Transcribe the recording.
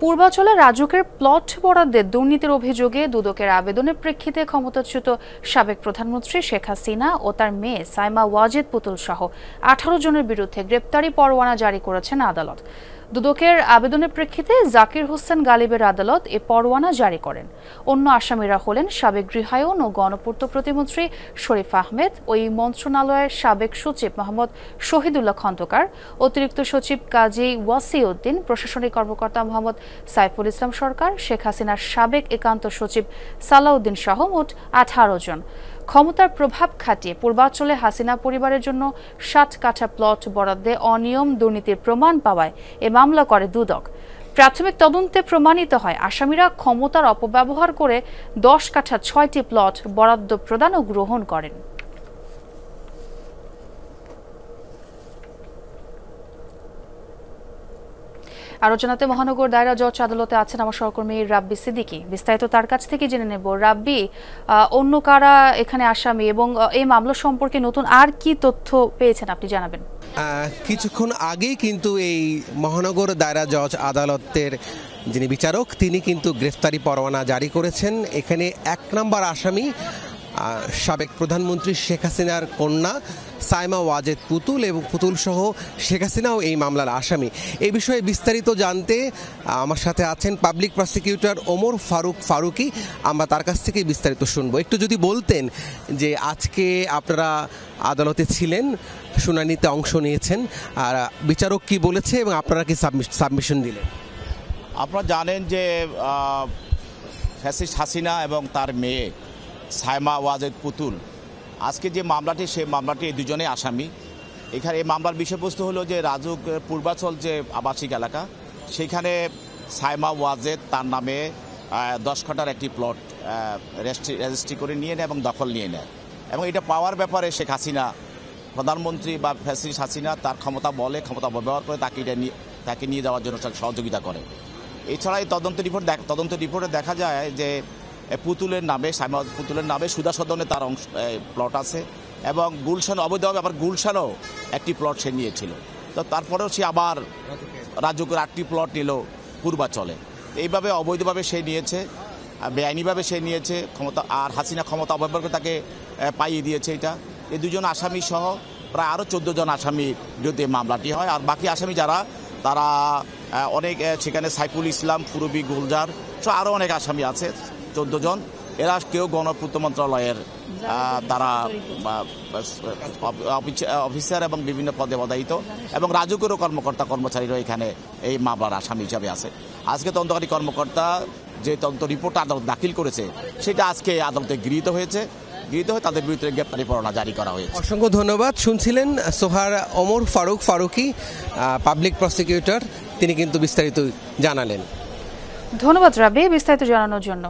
পূর্বাঞ্চলে রাজুকের প্লট বরাদ্দে দুর্নীতির অভিযোগে দুদকের আবেদনের প্রেক্ষিতে ক্ষমতাচ্যুত সাবেক প্রধানমন্ত্রী শেখ হাসিনা ও তার মেয়ে সাইমা ওয়াজেদ পুতুল সহ 18 জনের বিরুদ্ধে গ্রেপ্তারি পরোয়ানা জারি করেছেন আদালত। দুদকের আবেদনের প্রেক্ষিতে জাকির হোসেন গালিবের আদালত এ পরোয়ানা জারি করেন। অন্য আসামিরা হলেন সাবেক গৃহায়ন ও গণপূর্ত প্রতিমন্ত্রী শরীফ আহমেদ, ওই মন্ত্রণালয়ের সাবেক সচিব মোহাম্মদ শহীদুল্লাহ খন্দকার, অতিরিক্ত সচিব কাজী ওয়াসিউদ্দিন, প্রশাসনিক কর্মকর্তা মোহাম্মদ সাইফুল ইসলাম সরকার, শেখ হাসিনার সাবেক একান্ত সচিব সালাউদ্দিন সহ মোট 18 জন। ক্ষমতার প্রভাব খাটিয়ে পূর্বাঞ্চলে হাসিনা পরিবারের জন্য 60 কাঠা প্লট বরাদ্দে অনিয়ম দুর্নীতির প্রমাণ পাওয়ায় এ মামলা করে দুদক। প্রাথমিক তদন্তে প্রমাণিত হয় আসামিরা ক্ষমতার অপব্যবহার করে 10 কাঠা 6টি প্লট বরাদ্দ প্রদান ও গ্রহণ করেন। আরো জানাতে মহানগর দায়রা জজ আদালতে আছেন আমার সহকর্মী রাব্বি সিদ্দিকী। বিস্তারিত তার কাছ থেকে জেনে নেব। রাব্বি, অন্য কারা এখানে আসামি এবং এই মামলা সম্পর্কে নতুন আর কি তথ্য পেয়েছেন আপনি জানাবেন? কিছুক্ষণ আগেই কিন্তু এই মহানগর দায়রা জজ আদালতের যিনি বিচারক তিনি কিন্তু গ্রেফতারি পরোয়ানা জারি করেছেন। এখানে 1 নম্বর আসামি সাবেক প্রধানমন্ত্রী শেখ হাসিনার কন্যা সাইমা ওয়াজেদ পুতুল এবং পুতুল সহ শেখ হাসিনাও এই মামলার আসামি। এই বিষয়ে বিস্তারিত জানতে আমার সাথে আছেন পাবলিক প্রসিকিউটর ওমর ফারুকি। আমরা তার কাছ থেকে বিস্তারিত শুনবো। একটু যদি বলতেন যে আজকে আপনারা আদালতে ছিলেন, শুনানিতে অংশ নিয়েছেন, আর বিচারক কি বলেছে এবং আপনারা কি সাবমিশন দিলেন? আপনারা জানেন যে ফ্যাসিস্ট হাসিনা এবং তার মেয়ে সাইমা ওয়াজেদ পুতুল আজকে যে মামলাটি, সেই মামলাটি দুজনেই আসামি। এখানে এই মামলার বিষয়বস্তু হলো যে রাজুক পূর্বাঞ্চল যে আবাসিক এলাকা, সেখানে সাইমা ওয়াজেদ তার নামে 10 কাঠার একটি প্লট রেজিস্ট্রি করে নিয়ে নেয় এবং দখল নিয়ে নেয়। এবং এটা পাওয়ার ব্যাপারে শেখ হাসিনা, প্রধানমন্ত্রী বা ফ্যাসিস্ট হাসিনা তার ক্ষমতা ব্যবহার করে তাকে নিয়ে যাওয়ার জন্য সহযোগিতা করে। এছাড়া এই তদন্ত রিপোর্টে দেখা যায় যে পুতুলের নামে, সাইমা পুতুলের নামে সুদা সদনে তার প্লট আছে এবং গুলশান অবৈধভাবে আবার গুলশানও একটি প্লট সে নিয়েছিল। তো তারপরেও সে আবার রাজুকের 8টি প্লট নিল পূর্বাঞ্চলে। এইভাবে অবৈধভাবে সে নিয়েছে, বেআইনিভাবে সে নিয়েছে ক্ষমতা, আর হাসিনা ক্ষমতা অপব্যবহার করে তাকে পাইয়ে দিয়েছে। এই 2 জন আসামি সহ প্রায় আরও 14 জন আসামির বিরুদ্ধে মামলাটি হয়। আর বাকি আসামি যারা, তারা অনেক, সেখানে সাইফুল ইসলাম, ফুরবি, গুলজার সহ আরও অনেক আসামি আছে, 14 জন। এরা কেউ গণপূর্ত মন্ত্রণালয়ের তারা অফিসার এবং বিভিন্ন পদে পদায়িত, এবং রাজুকেরও কর্মচারীরা এখানে এই মামলার আসামি হিসাবে আছে। আজকে তদন্তকারী কর্মকর্তা যে তদন্ত রিপোর্ট আদালত দাখিল করেছে, সেটা আজকে আদালতে গৃহীত হয়ে তাদের বিরুদ্ধে গ্রেপ্তারি পরোয়ানা জারি করা হয়েছে। অসংখ্য ধন্যবাদ। শুনছিলেন সোহার ওমর ফারুকি, পাবলিক প্রসিকিউটর, তিনি কিন্তু বিস্তারিত জানালেন। ধন্যবাদ রাব্বি বিস্তারিত জানানোর জন্য।